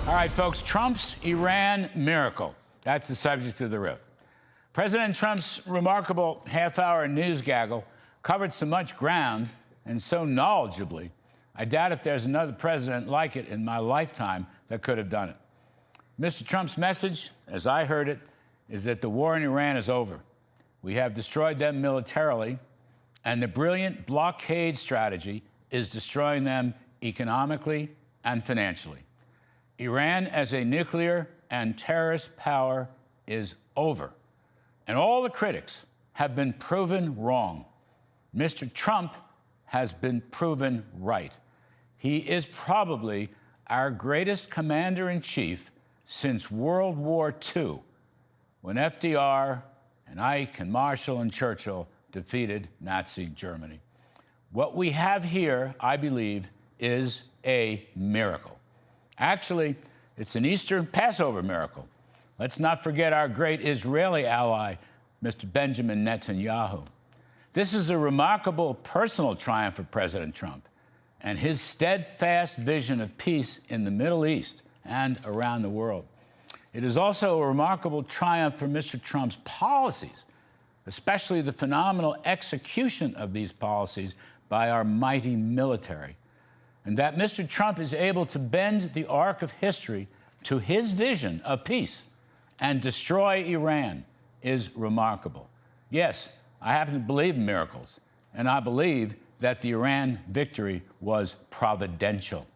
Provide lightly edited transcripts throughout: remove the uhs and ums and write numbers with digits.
All right, folks, Trump's Iran miracle. That's the subject of the riff. President Trump's remarkable half-hour news gaggle covered so much ground and so knowledgeably, I doubt if there's another president like it in my lifetime that could have done it. Mr. Trump's message, as I heard it, is that the war in Iran is over. We have destroyed them militarily, and the brilliant blockade strategy is destroying them economically and financially. Iran as a nuclear and terrorist power is over, and all the critics have been proven wrong. Mr. Trump has been proven right. He is probably our greatest commander-in-chief since World War II, when FDR and Ike and Marshall and Churchill defeated Nazi Germany. What we have here, I believe, is a miracle. Actually, it's an Easter Passover miracle. Let's not forget our great Israeli ally, Mr. Benjamin Netanyahu. This is a remarkable personal triumph for President Trump and his steadfast vision of peace in the Middle East and around the world. It is also a remarkable triumph for Mr. Trump's policies, especially the phenomenal execution of these policies by our mighty military. And that Mr. Trump is able to bend the arc of history to his vision of peace and destroy Iran is remarkable. Yes, I happen to believe in miracles, and I believe that the Iran victory was providential.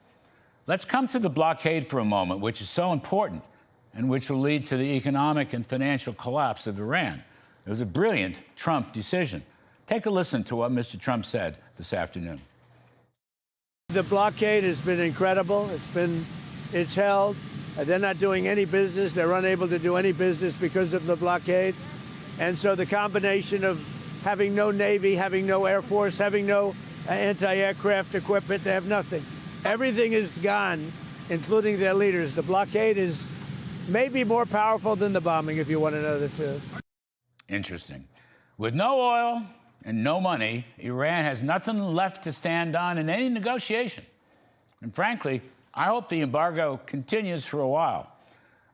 Let's come to the blockade for a moment, which is so important and which will lead to the economic and financial collapse of Iran. It was a brilliant Trump decision. Take a listen to what Mr. Trump said this afternoon. The blockade has been incredible. It's held. They're not doing any business. They're unable to do any business because of the blockade. And so the combination of having no Navy, having no Air Force, having no anti-aircraft equipment, they have nothing. Everything is gone, including their leaders. The blockade is maybe more powerful than the bombing, if you want to know the truth. Interesting. With no oil and no money, Iran has nothing left to stand on in any negotiation. And frankly, I hope the embargo continues for a while.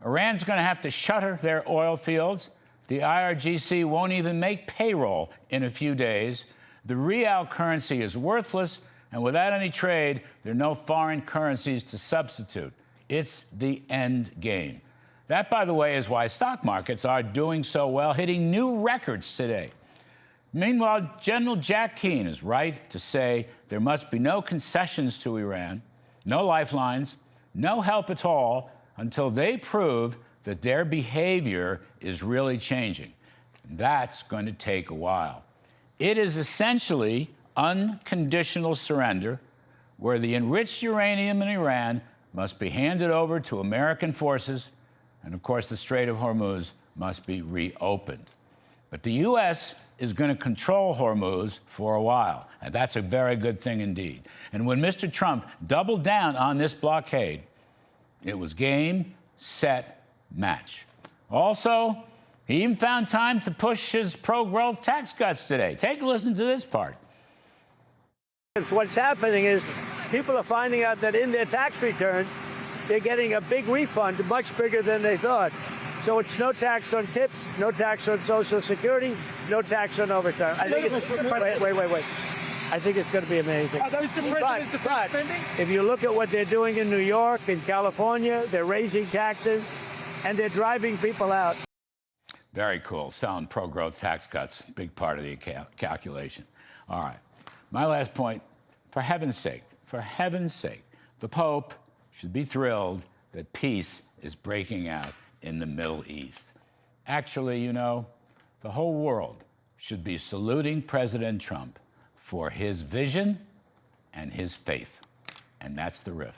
Iran's going to have to shutter their oil fields. The IRGC won't even make payroll in a few days. The real currency is worthless, and without any trade, there are no foreign currencies to substitute. It's the end game. That, by the way, is why stock markets are doing so well, hitting new records today. Meanwhile, General Jack Keane is right to say there must be no concessions to Iran, no lifelines, no help at all until they prove that their behavior is really changing. That's going to take a while. It is essentially unconditional surrender, where the enriched uranium in Iran must be handed over to American forces, and of course the Strait of Hormuz must be reopened. But the U.S. is going to control Hormuz for a while, and that's a very good thing indeed. And when Mr. Trump doubled down on this blockade, it was game, set, match. Also, he even found time to push his pro-growth tax cuts today. Take a listen to this part. What's happening is people are finding out that in their tax returns, they're getting a big refund, much bigger than they thought. So it's no tax on tips, no tax on Social Security, no tax on overtime. I think it's, wait. I think it's going to be amazing. Are those the president's defense spending? If you look at what they're doing in New York and California, they're raising taxes and they're driving people out. Very cool. Selling pro-growth tax cuts, big part of the calculation. All right. My last point, for heaven's sake, the Pope should be thrilled that peace is breaking out in the Middle East. Actually, you know, the whole world should be saluting President Trump for his vision and his faith. And that's the riff.